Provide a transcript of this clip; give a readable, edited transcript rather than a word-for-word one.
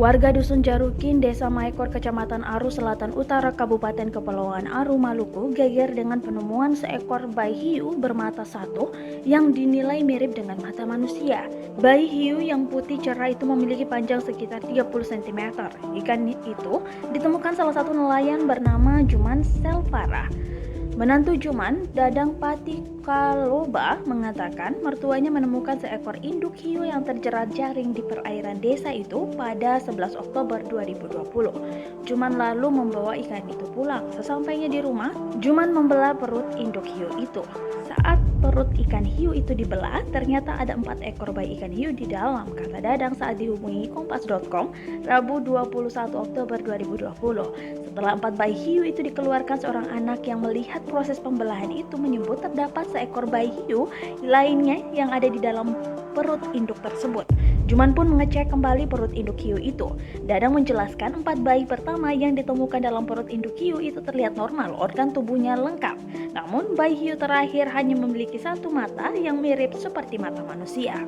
Warga Dusun Jarukin, Desa Maekor, Kecamatan Aru Selatan Utara, Kabupaten Kepulauan Aru, Maluku, geger dengan penemuan seekor bayi hiu bermata satu yang dinilai mirip dengan mata manusia. Bayi hiu yang putih cerah itu memiliki panjang sekitar 30 cm. Ikan itu ditemukan salah satu nelayan bernama Juman Selvara. Menantu Juman, Dadang Patikaloba, mengatakan mertuanya menemukan seekor induk hiu yang terjerat jaring di perairan desa itu pada 11 Oktober 2020. Juman lalu membawa ikan itu pulang. Sesampainya di rumah, Juman membelah perut induk hiu itu. Saat perut ikan hiu itu dibelah, ternyata ada 4 ekor bayi ikan hiu di dalam, kata Dadang saat dihubungi Kompas.com Rabu 21 Oktober 2020. Setelah 4 bayi hiu itu dikeluarkan, seorang anak yang melihat proses pembelahan itu menyebut terdapat seekor bayi hiu lainnya yang ada di dalam perut induk tersebut. Juman pun mengecek kembali perut induk hiu itu. Dadang menjelaskan 4 bayi pertama yang ditemukan dalam perut induk hiu itu terlihat normal, organ tubuhnya lengkap. Namun bayi hiu terakhir hanya memiliki satu mata yang mirip seperti mata manusia.